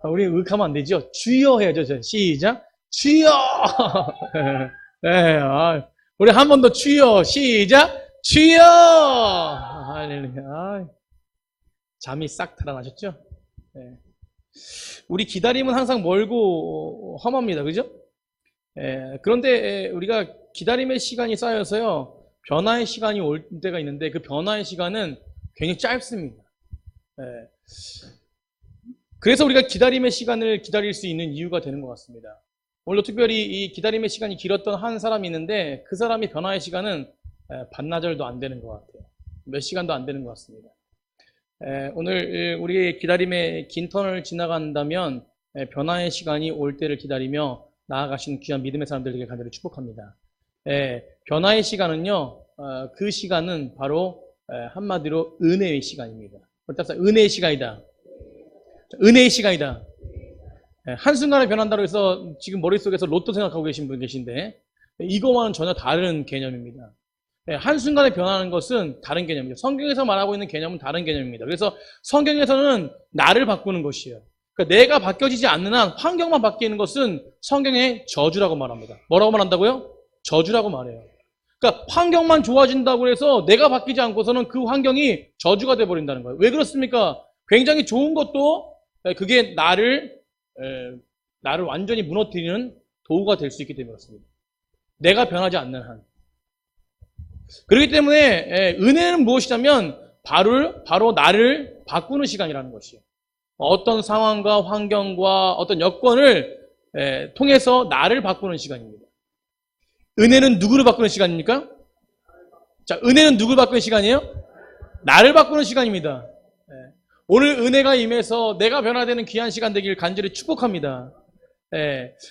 우리 윽하면 안 되죠. 주여 해야죠. 시작. 주여. 네, 우리 한 번 더 주여. 시작. 주여. 할렐루야. 잠이 싹 달아나셨죠? 네. 우리 기다림은 항상 멀고 험합니다. 그죠? 그런데 우리가 기다림의 시간이 쌓여서요, 변화의 시간이 올 때가 있는데 그 변화의 시간은 굉장히 짧습니다. 그래서 우리가 기다림의 시간을 기다릴 수 있는 이유가 되는 것 같습니다. 오늘도 특별히 이 기다림의 시간이 길었던 한 사람이 있는데 그 사람이 변화의 시간은 반나절도 안 되는 것 같아요. 몇 시간도 안 되는 것 같습니다. 오늘 우리의 기다림의 긴 턴을 지나간다면 변화의 시간이 올 때를 기다리며 나아가시는 귀한 믿음의 사람들에게 간절히 축복합니다. 변화의 시간은요, 그 시간은 바로 한마디로 은혜의 시간입니다. 은혜의 시간이다. 은혜의 시간이다. 한순간에 변한다고 해서 지금 머릿속에서 로또 생각하고 계신 분 계신데 이거와는 전혀 다른 개념입니다. 한순간에 변하는 것은 다른 개념이죠. 성경에서 말하고 있는 개념은 다른 개념입니다. 그래서 성경에서는 나를 바꾸는 것이에요. 그러니까 내가 바뀌어지지 않는 한 환경만 바뀌는 것은 성경의 저주라고 말합니다. 뭐라고 말한다고요? 저주라고 말해요. 그러니까 환경만 좋아진다고 해서 내가 바뀌지 않고서는 그 환경이 저주가 돼버린다는 거예요. 왜 그렇습니까? 굉장히 좋은 것도 그게 나를 완전히 무너뜨리는 도구가 될 수 있기 때문에 그렇습니다. 내가 변하지 않는 한. 그렇기 때문에 은혜는 무엇이냐면 바로 나를 바꾸는 시간이라는 것이에요. 어떤 상황과 환경과 어떤 여건을 통해서 나를 바꾸는 시간입니다. 은혜는 누구를 바꾸는 시간입니까? 자, 은혜는 누구를 바꾸는 시간이에요? 나를 바꾸는 시간입니다. 오늘 은혜가 임해서 내가 변화되는 귀한 시간 되길 간절히 축복합니다.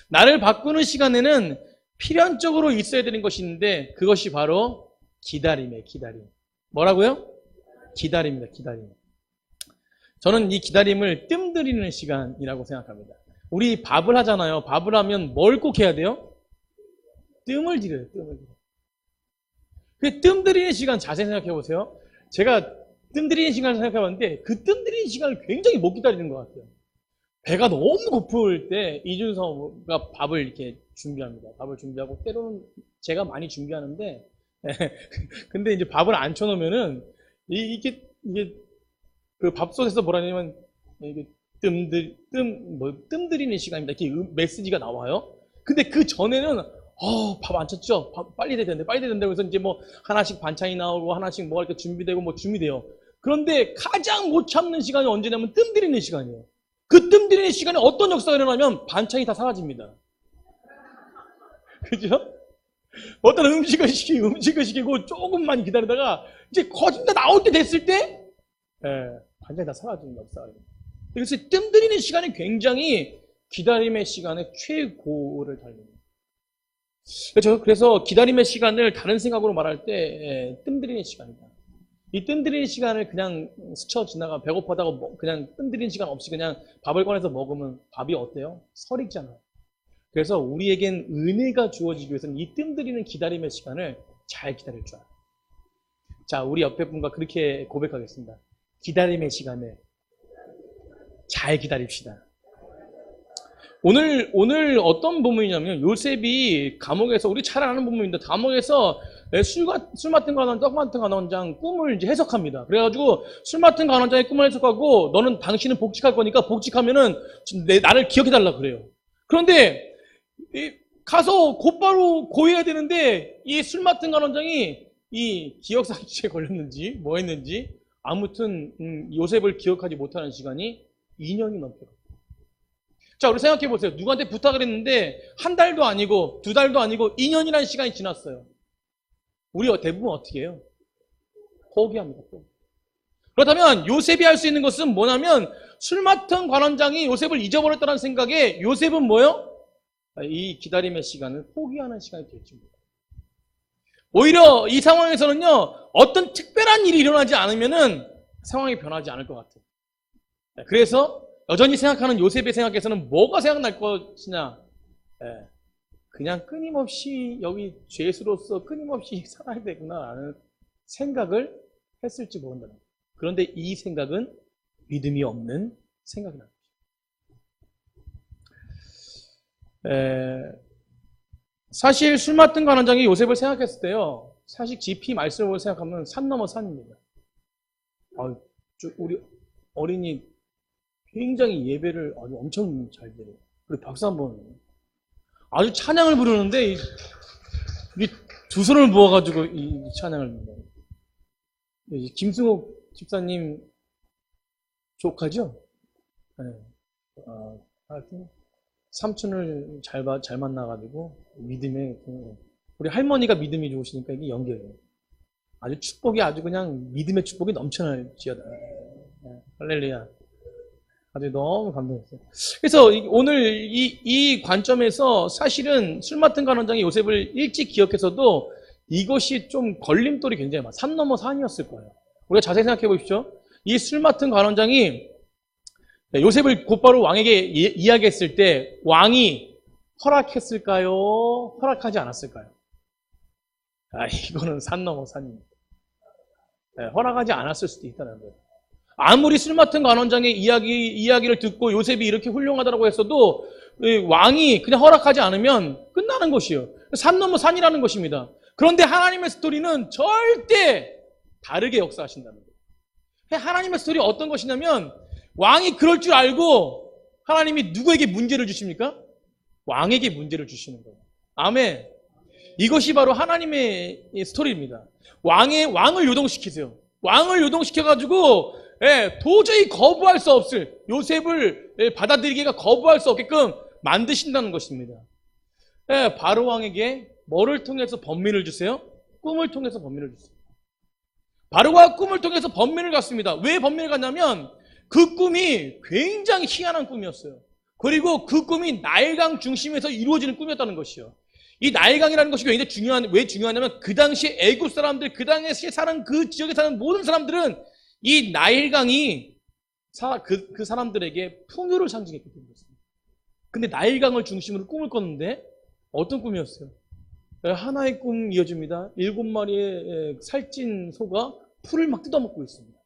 나를 바꾸는 시간에는 필연적으로 있어야 되는 것이 있는데 그것이 바로 기다림이에요. 기다림. 뭐라고요? 기다림입니다. 기다림. 저는 이 기다림을 뜸들이는 시간이라고 생각합니다. 우리 밥을 하잖아요. 밥을 하면 뭘 꼭 해야 돼요? 뜸을 들여요. 뜸을 들여요. 그 뜸들이는 시간 자세히 생각해 보세요. 제가 뜸들이는 시간을 생각해 봤는데 그 뜸들이는 시간을 굉장히 못 기다리는 것 같아요. 배가 너무 고플 때 이준서가 밥을 이렇게 준비합니다. 밥을 준비하고 때로는 제가 많이 준비하는데 근데 이제 밥을 안 쳐놓으면은 이게 그 밥솥에서 뭐라 하냐면 이게 뜸들이는 시간입니다. 이렇게 메시지가 나와요. 근데 그 전에는 밥 안 쳤죠? 밥 빨리 돼야 되는데, 빨리 돼야 된다고 해서 이제 뭐 하나씩 반찬이 나오고 하나씩 뭐가 이렇게 준비되고 뭐 준비돼요. 그런데 가장 못 참는 시간이 언제냐면 뜸들이는 시간이에요. 그 뜸들이는 시간에 어떤 역사가 일어나면 반찬이 다 사라집니다. 그죠? 어떤 음식을 시키고 조금만 기다리다가 이제 거진 다 나올 때 됐을 때 반찬이 다 사라지는 역사가 있습니다. 그래서 뜸들이는 시간이 굉장히 기다림의 시간의 최고를 달립니다. 그래서 기다림의 시간을 다른 생각으로 말할 때 뜸들이는 시간이다. 이 뜸들이는 시간을 그냥 스쳐 지나가 배고프다고 그냥 뜸들이는 시간 없이 그냥 밥을 꺼내서 먹으면 밥이 어때요? 설익잖아요. 그래서 우리에겐 은혜가 주어지기 위해서는 이 뜸들이는 기다림의 시간을 잘 기다릴 줄 알아요. 자, 우리 옆에 분과 그렇게 고백하겠습니다. 기다림의 시간을 잘 기다립시다. 오늘 어떤 본문이냐면 요셉이 감옥에서 우리 잘 아는 본문인데 감옥에서 술 맡은 관원장, 떡 맡은 관원장 꿈을 이제 해석합니다. 그래가지고 술 맡은 관원장의 꿈을 해석하고 너는 당신은 복직할 거니까 복직하면은 나를 기억해달라 그래요. 그런데 가서 곧바로 고해야 되는데 이 술 맡은 관원장이 이 기억상실에 걸렸는지 뭐 했는지 아무튼 요셉을 기억하지 못하는 시간이 2년이 넘게. 자, 우리 생각해 보세요. 누구한테 부탁을 했는데 한 달도 아니고 두 달도 아니고 2년이라는 시간이 지났어요. 우리 대부분 어떻게 해요? 포기합니다. 그렇다면 요셉이 할 수 있는 것은 뭐냐면 술 맡은 관원장이 요셉을 잊어버렸다는 생각에 요셉은 뭐예요? 이 기다림의 시간을 포기하는 시간이 되겠죠. 오히려 이 상황에서는요, 어떤 특별한 일이 일어나지 않으면은 상황이 변하지 않을 것 같아요. 그래서 여전히 생각하는 요셉의 생각에서는 뭐가 생각날 것이냐? 그냥 끊임없이 여기 죄수로서 끊임없이 살아야 되구나라는 생각을 했을지 모른다. 그런데 이 생각은 믿음이 없는 생각이 납니다. 사실 술 맡은 관원장이 요셉을 생각했을 때요, 사실 깊이 말씀을 생각하면 산 넘어 산입니다. 우리 어린이 굉장히 예배를 아주 엄청 잘 드려요. 그리고 박수 한번. 아주 찬양을 부르는데, 이 두 손을 모아가지고 이 찬양을 부르는. 김승옥 집사님 조카죠? 네. 하여튼 삼촌을 잘 만나가지고 믿음에, 우리 할머니가 믿음이 좋으시니까 이게 연결해요. 아주 축복이 아주 그냥 믿음의 축복이 넘쳐날지어다. 할렐루야. 아주 너무 감동했어요. 그래서 오늘 이 관점에서 사실은 술 맡은 관원장이 요셉을 일찍 기억해서도 이것이 좀 걸림돌이 굉장히 많아요. 산 넘어 산이었을 거예요. 우리가 자세히 생각해 보십시오. 이 술 맡은 관원장이 요셉을 곧바로 왕에게 이야기했을 때 왕이 허락했을까요? 허락하지 않았을까요? 이거는 산 넘어 산입니다. 허락하지 않았을 수도 있다는 거예요. 아무리 술 맡은 관원장의 이야기를 듣고 요셉이 이렇게 훌륭하다고 했어도 왕이 그냥 허락하지 않으면 끝나는 것이에요. 산 넘어 산이라는 것입니다. 그런데 하나님의 스토리는 절대 다르게 역사하신다는 거예요. 하나님의 스토리 어떤 것이냐면 왕이 그럴 줄 알고 하나님이 누구에게 문제를 주십니까? 왕에게 문제를 주시는 거예요. 아멘. 이것이 바로 하나님의 스토리입니다. 왕을 요동시키세요. 왕을 요동시켜가지고 도저히 거부할 수 없을, 요셉을 받아들이기가 거부할 수 없게끔 만드신다는 것입니다. 바로 왕에게 뭐를 통해서 번민을 주세요? 꿈을 통해서 번민을 주세요. 바로가 꿈을 통해서 번민을 갖습니다. 왜 번민을 갖냐면 그 꿈이 굉장히 희한한 꿈이었어요. 그리고 그 꿈이 나일강 중심에서 이루어지는 꿈이었다는 것이요. 이 나일강이라는 것이 굉장히 왜 중요하냐면 그 당시에 애굽 사람들, 그 당시에 사는 그 지역에 사는 모든 사람들은 이 나일강이 그 사람들에게 풍요를 상징했기 때문이었습니다. 근데 나일강을 중심으로 꿈을 꿨는데 어떤 꿈이었어요? 하나의 꿈 이어집니다. 7마리의 살찐 소가 풀을 막 뜯어먹고 있습니다.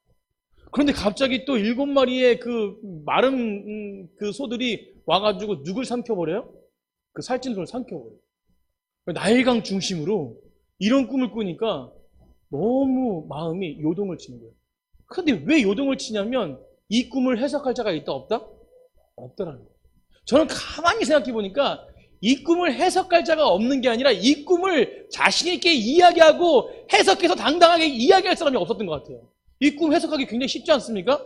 그런데 갑자기 또 7마리의 그 마른 그 소들이 와가지고 누굴 삼켜버려요? 그 살찐 소를 삼켜버려요. 나일강 중심으로 이런 꿈을 꾸니까 너무 마음이 요동을 치는 거예요. 그런데 왜 요동을 치냐면 이 꿈을 해석할 자가 있다 없다? 없다라는 거예요. 저는 가만히 생각해 보니까 이 꿈을 해석할 자가 없는 게 아니라 이 꿈을 자신 있게 이야기하고 해석해서 당당하게 이야기할 사람이 없었던 것 같아요. 이 꿈 해석하기 굉장히 쉽지 않습니까?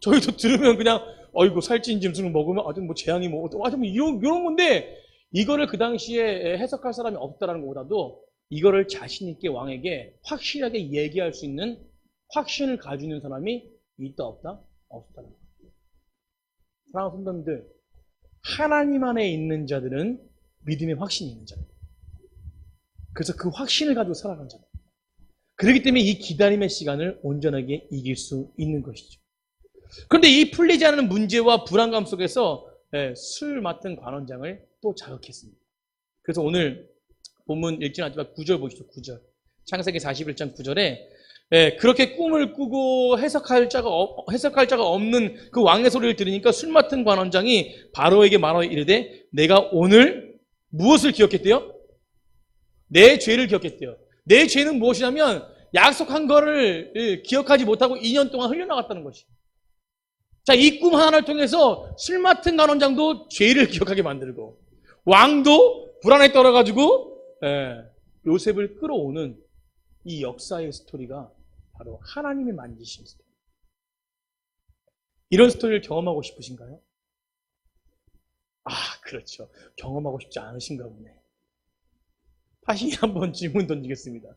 저희도 들으면 그냥 어이구 살찐 짐승을 먹으면 아주 뭐 재앙이 뭐 아주 뭐 이런 건데 이거를 그 당시에 해석할 사람이 없다라는 것보다도 이거를 자신 있게 왕에게 확실하게 얘기할 수 있는 확신을 가지고 있는 사람이 있다 없다? 없다는 거예요. 사랑하는 성도님들, 하나님 안에 있는 자들은 믿음의 확신이 있는 자들. 그래서 그 확신을 가지고 살아가는 자들. 그렇기 때문에 이 기다림의 시간을 온전하게 이길 수 있는 것이죠. 그런데 이 풀리지 않는 문제와 불안감 속에서 술 맡은 관원장을 또 자극했습니다. 그래서 오늘 본문 읽지는 않지만 9절 보시죠. 9절. 창세기 41장 9절에 그렇게 꿈을 꾸고 해석할 자가 없는 그 왕의 소리를 들으니까 술 맡은 관원장이 바로에게 말하여 이르되 내가 오늘 무엇을 기억했대요? 내 죄를 기억했대요. 내 죄는 무엇이냐면 약속한 거를 기억하지 못하고 2년 동안 흘려나갔다는 것이. 자, 이 꿈 하나를 통해서 술 맡은 관원장도 죄를 기억하게 만들고 왕도 불안에 떨어가지고 요셉을 끌어오는 이 역사의 스토리가 바로 하나님이 만드신 스토리. 이런 스토리를 경험하고 싶으신가요? 그렇죠. 경험하고 싶지 않으신가 보네. 다시 한번 질문 던지겠습니다.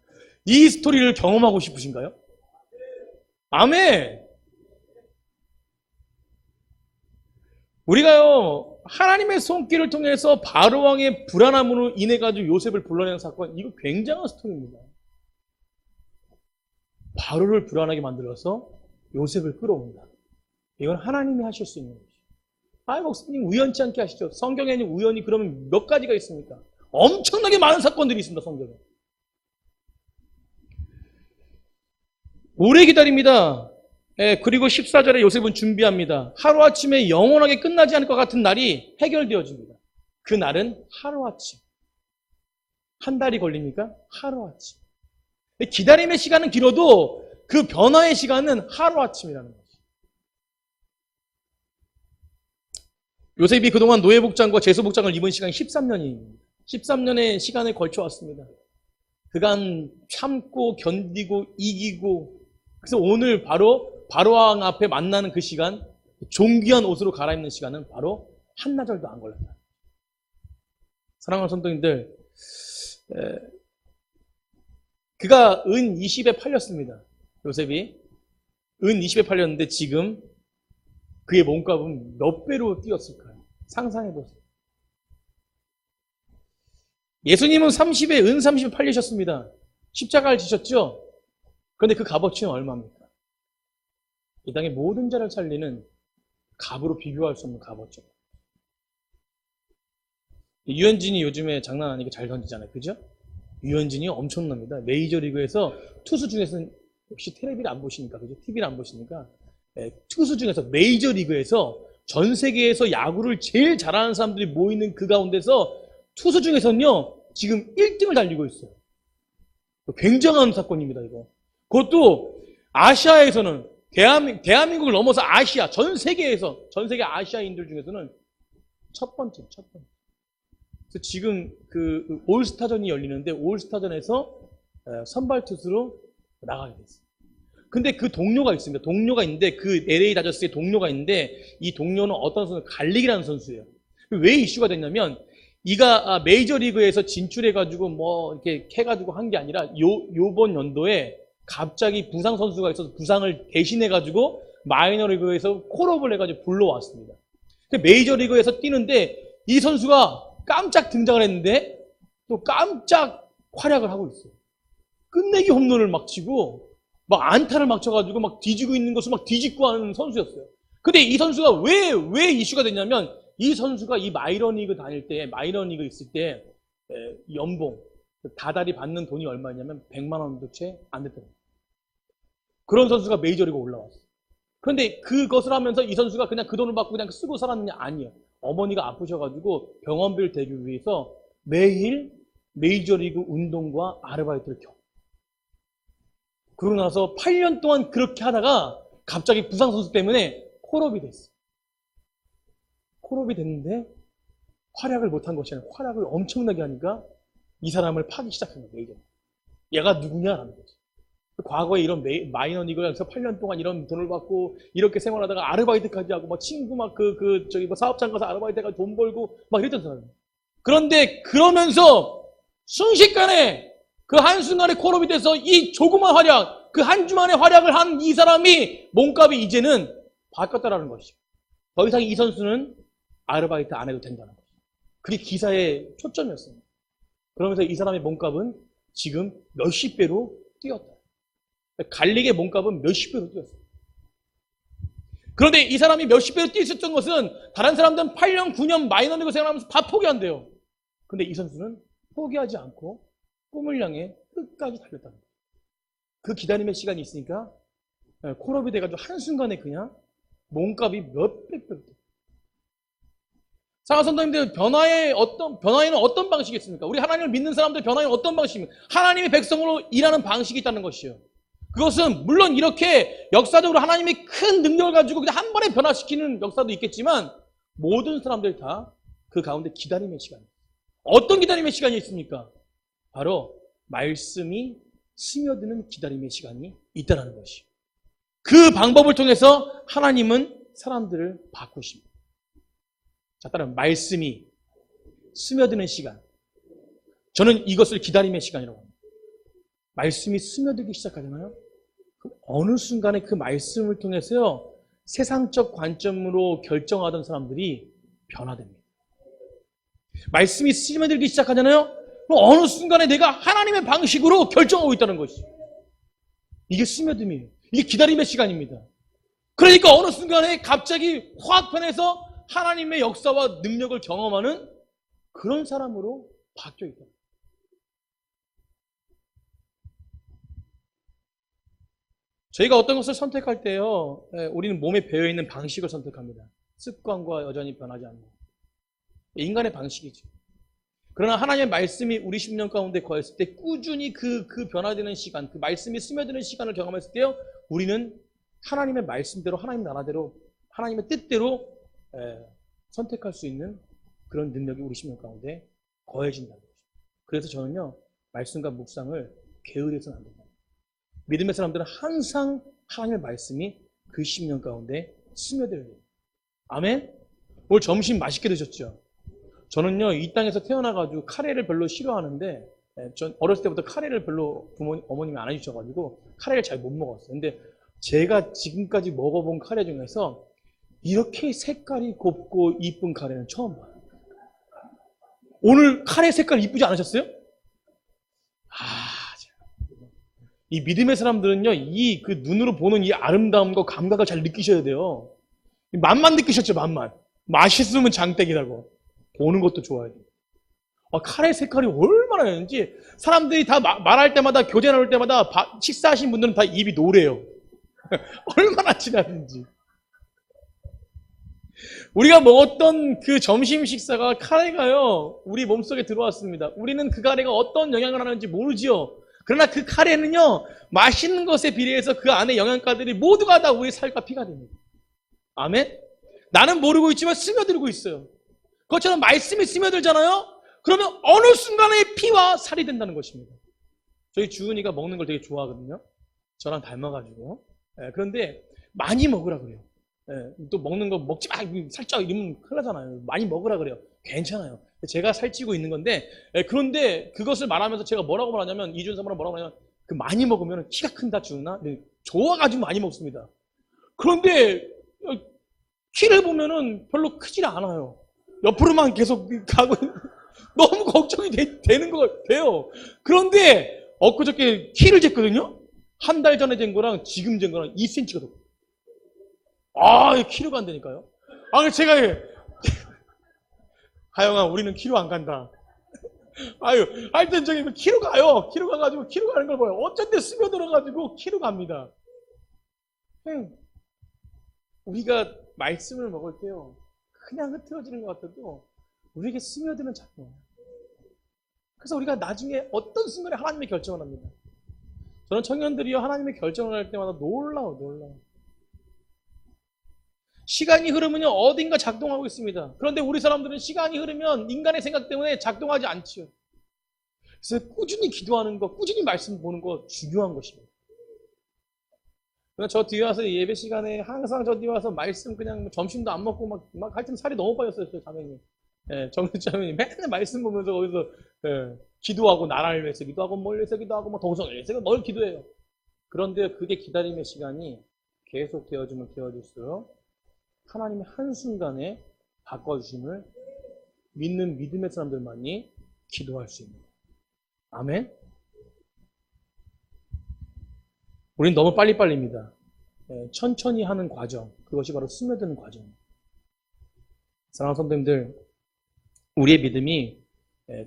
이 스토리를 경험하고 싶으신가요? 아멘! 우리가요, 하나님의 손길을 통해서 바로왕의 불안함으로 인해가지고 요셉을 불러내는 사건, 이거 굉장한 스토리입니다. 바로를 불안하게 만들어서 요셉을 끌어온다. 이건 하나님이 하실 수 있는 것이죠. 목사님 우연치 않게 하시죠. 성경에는 우연이 그러면 몇 가지가 있습니까? 엄청나게 많은 사건들이 있습니다. 성경에. 오래 기다립니다. 그리고 14절에 요셉은 준비합니다. 하루아침에 영원하게 끝나지 않을 것 같은 날이 해결되어집니다. 그 날은 하루아침. 한 달이 걸립니까? 하루아침. 기다림의 시간은 길어도 그 변화의 시간은 하루아침이라는 거죠. 요셉이 그동안 노예복장과 제수복장을 입은 시간이 13년입니다. 13년의 시간을 걸쳐왔습니다. 그간 참고 견디고 이기고, 그래서 오늘 바로 바로왕 앞에 만나는 그 시간, 존귀한 옷으로 갈아입는 시간은 바로 한나절도 안 걸렸다. 사랑하는 성도님들, 그가 은 20에 팔렸습니다. 요셉이 은 20에 팔렸는데 지금 그의 몸값은 몇 배로 뛰었을까요? 상상해보세요. 예수님은 30에 은 30에 팔리셨습니다. 십자가를 지셨죠? 그런데 그 값어치는 얼마입니까? 이 땅의 모든 자를 살리는 값으로 비교할 수 없는 값어치. 유현진이 요즘에 장난 아니게 잘 던지잖아요. 그죠? 유현진이 엄청납니다. 메이저리그에서 투수 중에서는 역시 텔레비를 안 보시니까, 그죠? TV를 안 보시니까, 투수 중에서 메이저리그에서 전 세계에서 야구를 제일 잘하는 사람들이 모이는 그 가운데서 투수 중에서는요, 지금 1등을 달리고 있어요. 굉장한 사건입니다, 이거. 그것도 아시아에서는, 대한민국을 넘어서 아시아, 전 세계 아시아인들 중에서는 첫 번째. 그래서 지금 그 올스타전이 열리는데 올스타전에서 선발 투수로 나가게 됐어요. 근데 그 동료가 있습니다. 동료가 있는데 그 LA 다저스의 동료가 있는데 이 동료는 어떤 선수, 갈릭이라는 선수예요. 왜 이슈가 됐냐면 이가 메이저리그에서 진출해가지고 뭐 이렇게 해가지고 한 게 아니라 요번 연도에 갑자기 부상 선수가 있어서 부상을 대신해가지고 마이너리그에서 콜업을 해가지고 불러왔습니다. 메이저리그에서 뛰는데 이 선수가 깜짝 등장을 했는데 또 깜짝 활약을 하고 있어요. 끝내기 홈런을 막 치고 막 안타를 막 쳐가지고 막 뒤지고 있는 것을 막 뒤집고 하는 선수였어요. 근데 이 선수가 왜 이슈가 됐냐면 이 선수가 이 마이너리그 다닐 때, 마이너리그 있을 때 연봉, 다달이 받는 돈이 얼마냐면 100만 원도 채 안 됐더라고요. 그런 선수가 메이저리그 올라왔어요. 그런데 그것을 하면서 이 선수가 그냥 그 돈을 받고 그냥 쓰고 살았느냐? 아니에요. 어머니가 아프셔가지고 병원비를 대기 위해서 매일 메이저리그 운동과 아르바이트를 겪어요. 그러고 나서 8년 동안 그렇게 하다가 갑자기 부상 선수 때문에 콜업이 됐어요. 콜업이 됐는데 활약을 못한 것이 아니라 활약을 엄청나게 하니까 이 사람을 파기 시작한 거예요. 메이저리그. 얘가 누구냐라는 거죠. 과거에 이런 마이너리그에서 8년 동안 이런 돈을 받고 이렇게 생활하다가 아르바이트까지 하고 막 친구 막 뭐 사업장 가서 아르바이트 해가지고 돈 벌고 막 이랬던 사람이에요. 그런데 그러면서 순식간에 그 한순간에 콜업이 돼서 이 조그만 활약, 그 한 주만의 활약을 한 이 사람이 몸값이 이제는 바뀌었다라는 것이죠. 더 이상 이 선수는 아르바이트 안 해도 된다는 거죠. 그게 기사의 초점이었습니다. 그러면서 이 사람의 몸값은 지금 몇십 배로 뛰었다. 갈릭의 몸값은 몇십 배로 뛰었어요. 그런데 이 사람이 몇십 배로 뛰었던 것은 다른 사람들은 8년, 9년 마이너리그 생활하면서 다 포기한대요. 근데 이 선수는 포기하지 않고 꿈을 향해 끝까지 달렸다는 거예요. 그 기다림의 시간이 있으니까 콜업이 돼가지고 한순간에 그냥 몸값이 몇백 배로 뛰어요. 사랑하는 성도님들, 변화에는 어떤 방식이 있습니까? 우리 하나님을 믿는 사람들 변화에는 어떤 방식입니까? 하나님의 백성으로 일하는 방식이 있다는 것이요. 그것은 물론 이렇게 역사적으로 하나님이 큰 능력을 가지고 그냥 한 번에 변화시키는 역사도 있겠지만 모든 사람들 다 그 가운데 기다림의 시간이에요. 어떤 기다림의 시간이 있습니까? 바로 말씀이 스며드는 기다림의 시간이 있다는 것이요. 그 방법을 통해서 하나님은 사람들을 바꾸십니다. 자, 따라서 말씀이 스며드는 시간. 저는 이것을 기다림의 시간이라고 합니다. 말씀이 스며들기 시작하잖아요. 어느 순간에 그 말씀을 통해서요, 세상적 관점으로 결정하던 사람들이 변화됩니다. 말씀이 스며들기 시작하잖아요. 어느 순간에 내가 하나님의 방식으로 결정하고 있다는 것이죠. 이게 스며듦이에요. 이게 기다림의 시간입니다. 그러니까 어느 순간에 갑자기 확 변해서 하나님의 역사와 능력을 경험하는 그런 사람으로 바뀌어 있다. 저희가 어떤 것을 선택할 때요, 우리는 몸에 배어있는 방식을 선택합니다. 습관과 여전히 변하지 않는 인간의 방식이죠. 그러나 하나님의 말씀이 우리 심령 가운데 거했을 때 꾸준히 그 변화되는 시간, 그 말씀이 스며드는 시간을 경험했을 때요, 우리는 하나님의 말씀대로, 하나님 나라대로, 하나님의 뜻대로 선택할 수 있는 그런 능력이 우리 심령 가운데 거해진다는 거죠. 그래서 저는요, 말씀과 묵상을 게으르해서는 안 된다. 믿음의 사람들은 항상 하나님의 말씀이 그 심령 가운데 스며들어야 돼요. 아멘? 오늘 점심 맛있게 드셨죠? 저는요, 이 땅에서 태어나가지고 카레를 별로 싫어하는데, 전 어렸을 때부터 카레를 별로 어머님이 안 해주셔가지고 카레를 잘 못 먹었어요. 근데 제가 지금까지 먹어본 카레 중에서 이렇게 색깔이 곱고 이쁜 카레는 처음 봐요. 오늘 카레 색깔 이쁘지 않으셨어요? 이 믿음의 사람들은요, 그 눈으로 보는 이 아름다움과 감각을 잘 느끼셔야 돼요. 맛만 느끼셨죠, 맛만. 맛있으면 장땡이라고. 보는 것도 좋아야 돼요. 카레 색깔이 얼마나 되는지 사람들이 다 말할 때마다, 교제 나눌 때마다 식사하신 분들은 다 입이 노래요. 얼마나 진하든지. 우리가 먹었던 그 점심 식사가 카레가요, 우리 몸속에 들어왔습니다. 우리는 그 카레가 어떤 영향을 하는지 모르지요. 그러나 그 카레는요, 맛있는 것에 비례해서 그 안에 영양가들이 모두가 다 우리 살과 피가 됩니다. 아멘? 나는 모르고 있지만 스며들고 있어요. 그것처럼 말씀이 스며들잖아요? 그러면 어느 순간에 피와 살이 된다는 것입니다. 저희 주은이가 먹는 걸 되게 좋아하거든요. 저랑 닮아가지고. 그런데 많이 먹으라 그래요. 또 먹는 거 먹지 마, 살쪄 이러면 큰일 나잖아요. 많이 먹으라 그래요. 괜찮아요. 제가 살찌고 있는 건데, 그런데 그것을 말하면서 제가 뭐라고 말하냐면, 이준삼으로 뭐라고 말하냐면, 그 많이 먹으면 키가 큰다 주나? 좋아가지고 많이 먹습니다. 그런데 키를 보면은 별로 크질 않아요. 옆으로만 계속 가고 너무 걱정이 되는 것 같아요. 그런데 엊그저께 키를 쟀거든요. 한 달 전에 잰 거랑 지금 잰 거랑 2cm가 더. 키로가 안 되니까요. 제가 하영아, 우리는 키로 안 간다. 하여튼 저기 키로 가요. 키로 가가지고 키로 가는 걸 봐요. 어쩐데 스며들어가지고 키로 갑니다. 우리가 말씀을 먹을 때요, 그냥 흐트러지는 것 같아도 우리에게 스며드는 작동. 그래서 우리가 나중에 어떤 순간에 하나님의 결정을 합니다. 저는 청년들이요, 하나님의 결정을 할 때마다 놀라워. 시간이 흐르면요, 어딘가 작동하고 있습니다. 그런데 우리 사람들은 시간이 흐르면 인간의 생각 때문에 작동하지 않지요. 그래서 꾸준히 기도하는 것, 꾸준히 말씀 보는 것 중요한 것입니다. 저 뒤에 와서 예배 시간에 항상 저 뒤에 와서 말씀 그냥 점심도 안 먹고 막 하여튼 살이 너무 빠졌어요, 저 자매님. 정신 자매님 맨날 말씀 보면서 거기서 기도하고 나라를 위해서 기도하고 뭘 위해서 기도하고 동성을 위해서 뭘 기도해요. 그런데 그게 기다림의 시간이 계속 되어지면 되어질수록 하나님의 한순간에 바꿔주심을 믿는 믿음의 사람들만이 기도할 수 있는. 아멘? 우린 너무 빨리빨리입니다. 천천히 하는 과정, 그것이 바로 스며드는 과정입니다. 사랑하는 선생님들, 우리의 믿음이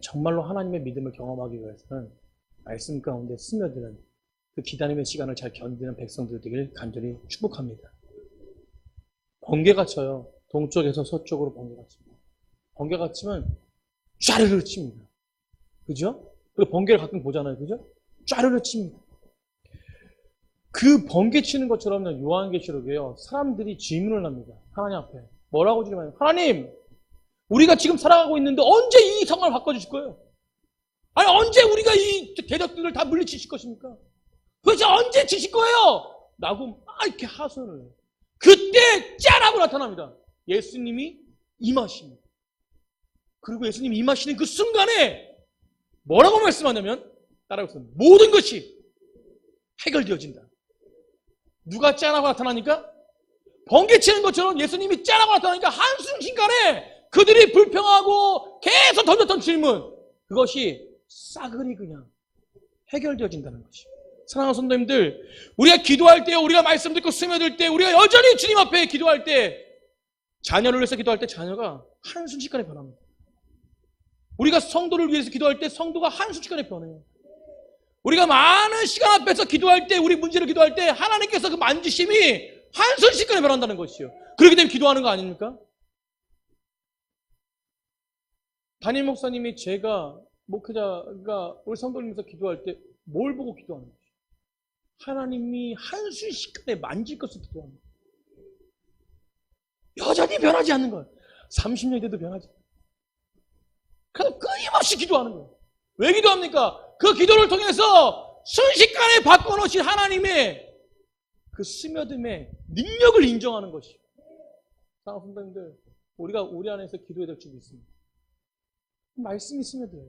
정말로 하나님의 믿음을 경험하기 위해서는 말씀 가운데 스며드는 그 기다림의 시간을 잘 견디는 백성들 되길 간절히 축복합니다. 번개가 쳐요. 동쪽에서 서쪽으로 번개가 칩니다. 번개가 치면 쫘르르 칩니다. 그죠? 그리고 번개를 가끔 보잖아요. 그죠? 쫘르르 칩니다. 그 번개 치는 것처럼요, 요한계시록에요, 사람들이 질문을 합니다. 하나님 앞에. 뭐라고 질문해요? 하나님, 우리가 지금 살아가고 있는데 언제 이 상황을 바꿔주실 거예요? 언제 우리가 이 대적들을 다 물리치실 것입니까? 도대체 언제 치실 거예요? 라고 막 이렇게 하소연을 해요. 그때 짠하고 나타납니다. 예수님이 임하십니다. 그리고 예수님이 임하시는 그 순간에 뭐라고 말씀하냐면, 따라해보세요. 모든 것이 해결되어진다. 누가 짠하고 나타나니까? 번개 치는 것처럼 예수님이 짠하고 나타나니까 한순간에 그들이 불평하고 계속 던졌던 질문, 그것이 싸그리 그냥 해결되어진다는 것이. 사랑하는 성도님들, 우리가 기도할 때, 우리가 말씀 듣고 스며들 때, 우리가 여전히 주님 앞에 기도할 때, 자녀를 위해서 기도할 때 자녀가 한순간에 변합니다. 우리가 성도를 위해서 기도할 때 성도가 한순간에 변해요. 우리가 많은 시간 앞에서 기도할 때, 우리 문제를 기도할 때 하나님께서 그 만지심이 한순식간에 변한다는 것이요. 그렇기 때문에 기도하는 거 아닙니까? 담임 목사님이 제가 목회자가 우리 성도님께서 기도할 때 뭘 보고 기도하는 거죠? 하나님이 한순식간에 만질 것을 기도하는 거예요. 여전히 변하지 않는 거예요. 30년이 돼도 변하지 않아요. 그래서 끊임없이 기도하는 거예요. 왜 기도합니까? 그 기도를 통해서 순식간에 바꿔놓으신 하나님의 그 스며듦의 능력을 인정하는 것이에요. 사랑하는 성도님들, 우리가 우리 안에서 기도해야 될 줄이 있습니다. 말씀이 스며들어요.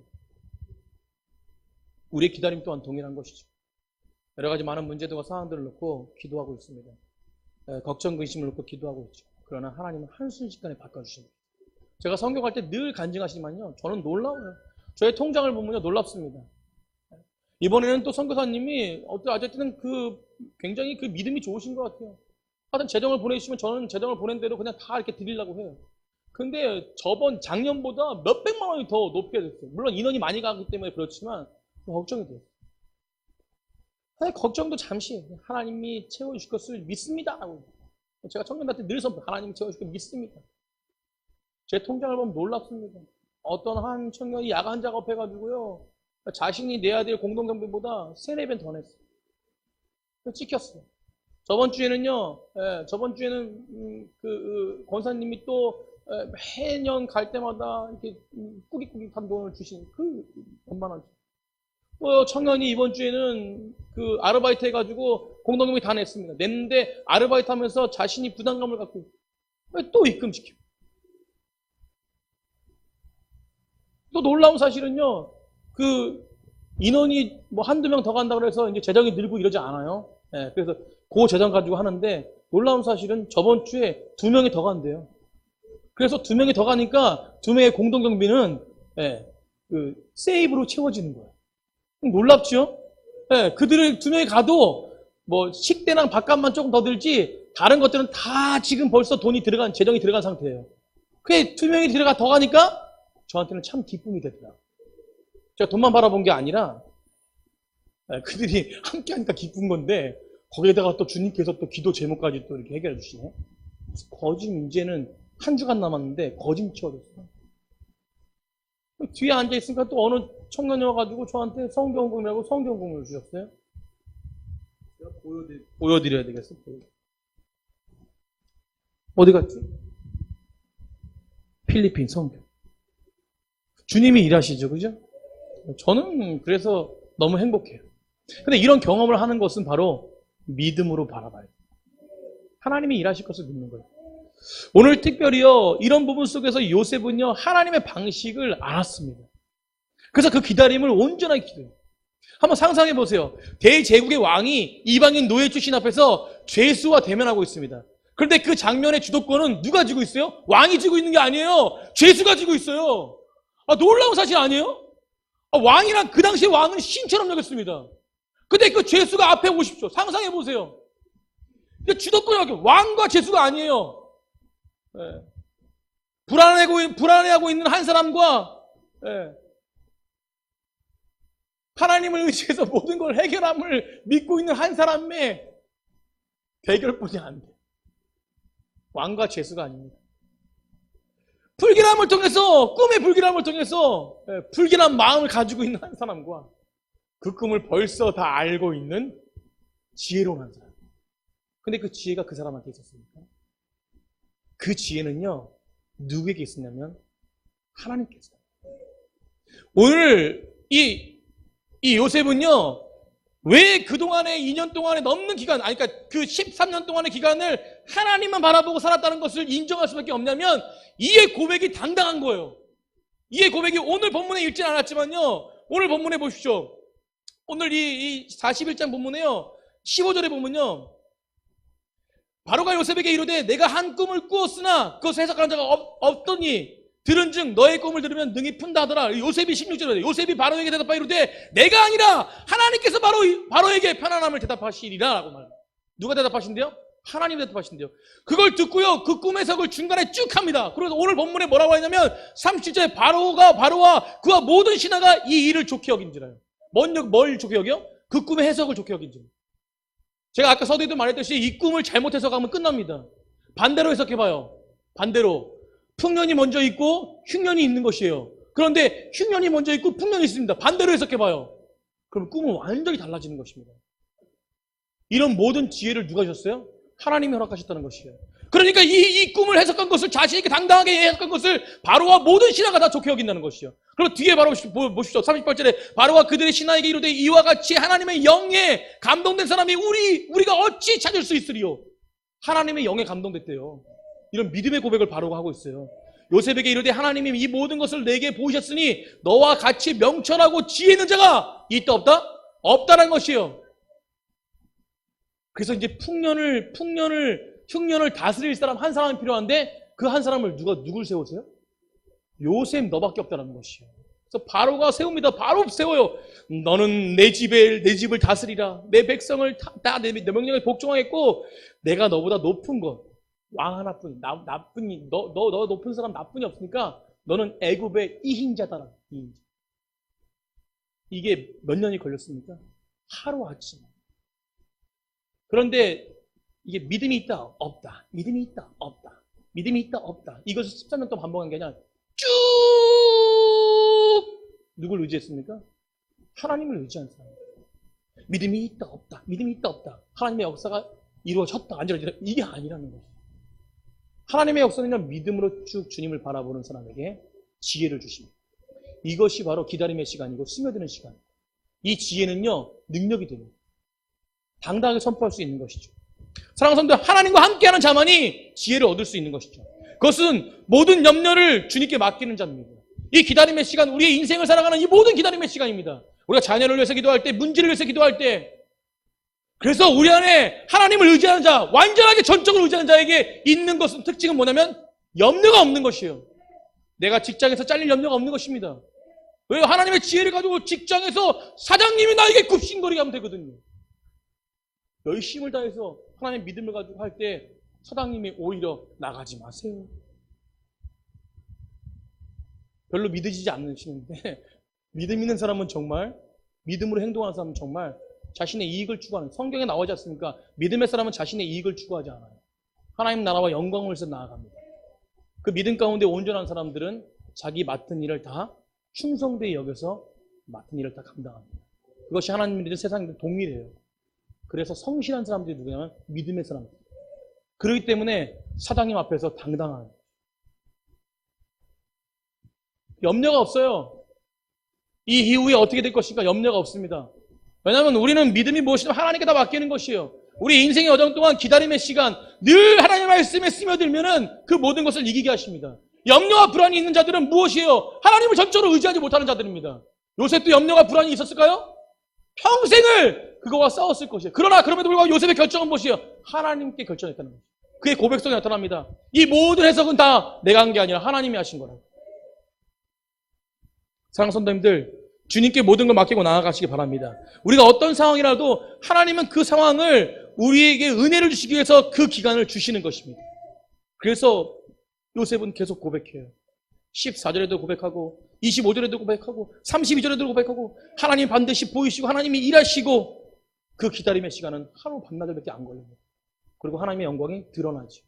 우리의 기다림 또한 동일한 것이죠. 여러 가지 많은 문제들과 상황들을 놓고 기도하고 있습니다. 걱정, 근심을 놓고 기도하고 있죠. 그러나 하나님은 한순식간에 바꿔주십니다. 제가 성경할 때 늘 간증하시지만요, 저는 놀라워요. 저의 통장을 보면요, 놀랍습니다. 이번에는 또 선교사님이 어쨌든 굉장히 그 믿음이 좋으신 것 같아요. 하여튼 재정을 보내주시면 저는 재정을 보낸 대로 그냥 다 이렇게 드리려고 해요. 근데 작년보다 몇백만 원이 더 높게 됐어요. 물론 인원이 많이 가기 때문에 그렇지만 걱정이 돼요. 걱정도 잠시 하나님이 채워주실 것을 믿습니다. 제가 청년들한테 늘 선포, 하나님이 채워주실 것을 믿습니다. 제 통장을 보면 놀랍습니다. 어떤 한 청년이 야간 작업해가지고요, 자신이 내야 될 공동경비보다 3-4배 더 냈어요. 찍혔어요. 저번 주에는 권사님이 또 매년 갈 때마다 이렇게 꾸깃꾸깃한 돈을 주시는 그 원만한. 청년이 이번 주에는 그 아르바이트 해가지고 공동경비 다 냈습니다. 냈는데 아르바이트 하면서 자신이 부담감을 갖고 또 입금시키고. 또 놀라운 사실은요, 그 인원이 뭐 한두 명 더 간다고 그래서 이제 재정이 늘고 이러지 않아요. 그래서 그 재정 가지고 하는데 놀라운 사실은 저번 주에 2명이 더 간대요. 그래서 2명이 더 가니까 2명의 공동경비는 그 세이브로 채워지는 거예요. 놀랍죠? 그들을 2명이 가도 뭐 식대랑 밥값만 조금 더 들지 다른 것들은 다 지금 벌써 재정이 들어간 상태예요. 그게 2명이 더 가니까 저한테는 참 기쁨이 되더라. 제가 돈만 바라본 게 아니라 그들이 함께 하니까 기쁜 건데 거기에다가 또 주님께서 또 기도 제목까지 또 이렇게 해결해 주시네. 거짓 이제는 한 주간 남았는데 거짓 채워졌어요. 뒤에 앉아있으니까 또 어느 청년이 와가지고 저한테 성경공이라고 성경공을 주셨어요. 제가 보여드려야 되겠어. 어디 갔지? 필리핀 성경. 주님이 일하시죠, 그죠? 저는 그래서 너무 행복해요. 근데 이런 경험을 하는 것은 바로 믿음으로 바라봐요. 하나님이 일하실 것을 믿는 거예요. 오늘 특별히요, 이런 부분 속에서 요셉은요, 하나님의 방식을 알았습니다. 그래서 그 기다림을 온전하게 기도해요. 한번 상상해 보세요. 대제국의 왕이 이방인 노예 출신 앞에서 죄수와 대면하고 있습니다. 그런데 그 장면의 주도권은 누가 쥐고 있어요? 왕이 쥐고 있는 게 아니에요. 죄수가 쥐고 있어요. 놀라운 사실 아니에요? 왕이란 그 당시에 왕은 신처럼 여겼습니다. 근데 그 죄수가 앞에 오십시오. 상상해 보세요. 주도권이 왕과 죄수가 아니에요. 불안해하고 있는 한 사람과 하나님을 의지해서 모든 걸 해결함을 믿고 있는 한 사람의 대결뿐이 안 돼요. 왕과 죄수가 아닙니다. 불길함을 통해서, 꿈의 불길함을 통해서 불길한 마음을 가지고 있는 한 사람과 그 꿈을 벌써 다 알고 있는 지혜로운 한 사람. 근데 그 지혜가 그 사람한테 있었습니까? 그 지혜는요, 누구에게 있었냐면 하나님께 있어요. 오늘 이 요셉은요, 왜 그동안의 2년 동안에 넘는 기간, 그러니까 그 13년 동안의 기간을 하나님만 바라보고 살았다는 것을 인정할 수밖에 없냐면 이의 고백이 당당한 거예요. 이의 고백이 오늘 본문에 읽진 않았지만요, 오늘 본문에 보십시오. 오늘 이 41장 본문에요, 15절에 보면요, 바로가 요셉에게 이르되 내가 한 꿈을 꾸었으나 그것을 해석하는 자가 없더니 들은즉 너의 꿈을 들으면 능히 푼다 하더라. 요셉이 16절에 요셉이 바로에게 대답하여 이르되 내가 아니라 하나님께서 바로에게 편안함을 대답하시리라 라고 말합니다. 누가 대답하신대요? 하나님이 대답하신대요. 그걸 듣고요, 그 꿈 해석을 중간에 쭉 합니다. 그래서 오늘 본문에 뭐라고 하냐면 37절에 바로와 그와 모든 신하가 이 일을 좋게 여긴지라요. 뭘 좋게 여겨? 그 꿈의 해석을 좋게 여긴지. 제가 아까 서두에도 말했듯이 이 꿈을 잘못 해석하면 끝납니다. 반대로 해석해봐요. 반대로. 풍년이 먼저 있고 흉년이 있는 것이에요. 그런데 흉년이 먼저 있고 풍년이 있습니다. 반대로 해석해봐요. 그럼 꿈은 완전히 달라지는 것입니다. 이런 모든 지혜를 누가 주셨어요? 하나님이 허락하셨다는 것이에요. 그러니까 이 꿈을 해석한 것을 자신있게 당당하게 해석한 것을 바로와 모든 신하가 다 좋게 여긴다는 것이요. 그리고 뒤에 바로 보십시오. 38절에 바로와 그들의 신하에게 이르되 이와 같이 하나님의 영에 감동된 사람이 우리가 어찌 찾을 수 있으리요. 하나님의 영에 감동됐대요. 이런 믿음의 고백을 바로가 하고 있어요. 요셉에게 이르되 하나님이 이 모든 것을 내게 보이셨으니 너와 같이 명철하고 지혜 있는 자가 있다 없다? 없다는 것이에요. 그래서 이제 흉년을 다스릴 사람 한 사람이 필요한데 그 한 사람을 누굴 세우세요? 요셉 너밖에 없다는 것이에요. 그래서 바로가 세웁니다. 바로 세워요. 너는 내 집을 다스리라. 내 백성을 다 내 명령에 복종하겠고 내가 너보다 높은 것 왕 하나뿐이 나뿐이 너 높은 사람 나뿐이 없으니까 너는 애굽의 이인자다라. 이인자. 이게 몇 년이 걸렸습니까? 하루아침. 그런데 이게 믿음이 있다 없다. 믿음이 있다 없다. 믿음이 있다 없다. 이것을 13년 동안 반복한 게 아니라 쭉 누굴 의지했습니까? 하나님을 의지한 사람. 믿음이 있다 없다. 믿음이 있다 없다. 하나님의 역사가 이루어졌다 안 이루어졌다. 이게 아니라는 것이죠. 하나님의 역사는 믿음으로 쭉 주님을 바라보는 사람에게 지혜를 주십니다. 이것이 바로 기다림의 시간이고 스며드는 시간. 이 지혜는요 능력이 됩니다. 당당하게 선포할 수 있는 것이죠. 사랑하는 성도들, 하나님과 함께하는 자만이 지혜를 얻을 수 있는 것이죠. 그것은 모든 염려를 주님께 맡기는 자입니다. 이 기다림의 시간, 우리의 인생을 살아가는 이 모든 기다림의 시간입니다. 우리가 자녀를 위해서 기도할 때, 문제를 위해서 기도할 때, 그래서 우리 안에 하나님을 의지하는 자, 완전하게 전적으로 의지하는 자에게 있는 것은 특징은 뭐냐면 염려가 없는 것이에요. 내가 직장에서 잘릴 염려가 없는 것입니다. 왜요? 하나님의 지혜를 가지고 직장에서 사장님이 나에게 굽신거리게 하면 되거든요. 열심을 다해서 하나님의 믿음을 가지고 할 때 사장님이 오히려 나가지 마세요. 별로 믿어지지 않으시는데 믿음 있는 사람은 정말 믿음으로 행동하는 사람은 정말 자신의 이익을 추구하는, 성경에 나오지 않습니까? 믿음의 사람은 자신의 이익을 추구하지 않아요. 하나님 나라와 영광을 위해서 나아갑니다. 그 믿음 가운데 온전한 사람들은 자기 맡은 일을 다 충성되이 여겨서 맡은 일을 다 감당합니다. 그것이 하나님 믿는 세상과 동일해요. 그래서 성실한 사람들이 누구냐면 믿음의 사람들. 그렇기 때문에 사장님 앞에서 당당한 염려가 없어요. 이 이후에 어떻게 될 것인가 염려가 없습니다. 왜냐하면 우리는 믿음이 무엇이든 하나님께 다 맡기는 것이에요. 우리 인생의 여정 동안 기다림의 시간 늘 하나님의 말씀에 스며들면은 그 모든 것을 이기게 하십니다. 염려와 불안이 있는 자들은 무엇이에요? 하나님을 전적으로 의지하지 못하는 자들입니다. 요셉도 염려와 불안이 있었을까요? 평생을 그거와 싸웠을 것이에요. 그러나 그럼에도 불구하고 요셉의 결정은 무엇이에요? 하나님께 결정했다는 거죠. 그의 고백성이 나타납니다. 이 모든 해석은 다 내가 한 게 아니라 하나님이 하신 거라고. 사랑하는 성도님들, 주님께 모든 걸 맡기고 나아가시기 바랍니다. 우리가 어떤 상황이라도 하나님은 그 상황을 우리에게 은혜를 주시기 위해서 그 기간을 주시는 것입니다. 그래서 요셉은 계속 고백해요. 14절에도 고백하고 25절에도 고백하고 32절에도 고백하고 하나님 반드시 보이시고 하나님이 일하시고 그 기다림의 시간은 하루 반나절밖에 안 걸립니다. 그리고 하나님의 영광이 드러나죠.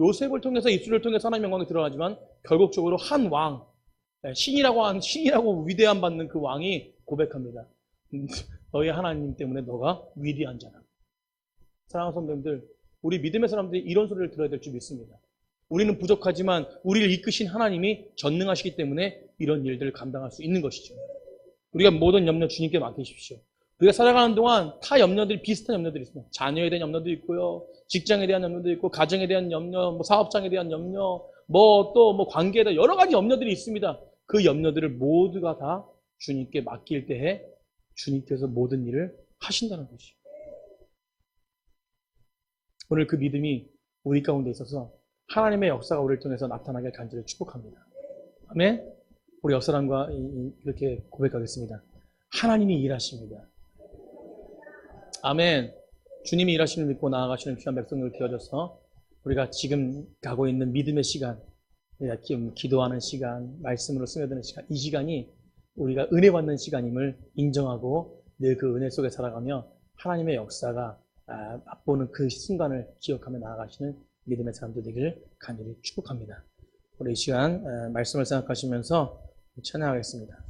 요셉을 통해서 입술을 통해서 하나님의 영광이 드러나지만 결국적으로 한 왕, 신이라고 위대함 받는 그 왕이 고백합니다. 너희 하나님 때문에 너가 위대한 자다. 사랑하는 선배님들, 우리 믿음의 사람들이 이런 소리를 들어야 될 줄 믿습니다. 우리는 부족하지만 우리를 이끄신 하나님이 전능하시기 때문에 이런 일들을 감당할 수 있는 것이죠. 우리가 모든 염려 주님께 맡기십시오. 우리가 살아가는 동안 타 염려들이 비슷한 염려들이 있습니다. 자녀에 대한 염려도 있고요. 직장에 대한 염려도 있고, 가정에 대한 염려, 사업장에 대한 염려, 또 관계에 대한 여러 가지 염려들이 있습니다. 그 염려들을 모두가 다 주님께 맡길 때에 주님께서 모든 일을 하신다는 것이죠. 오늘 그 믿음이 우리 가운데 있어서 하나님의 역사가 우리를 통해서 나타나게 간절히 축복합니다. 아멘. 우리 옆사람과 이렇게 고백하겠습니다. 하나님이 일하십니다. 아멘. 주님이 일하시는 믿고 나아가시는 귀한 백성들을 되어줘서 우리가 지금 가고 있는 믿음의 시간, 기도하는 시간, 말씀으로 스며드는 시간, 이 시간이 우리가 은혜 받는 시간임을 인정하고 늘 그 은혜 속에 살아가며 하나님의 역사가 맛보는 그 순간을 기억하며 나아가시는 믿음의 사람들 되기를 간절히 축복합니다. 우리 이 시간 말씀을 생각하시면서 찬양하겠습니다.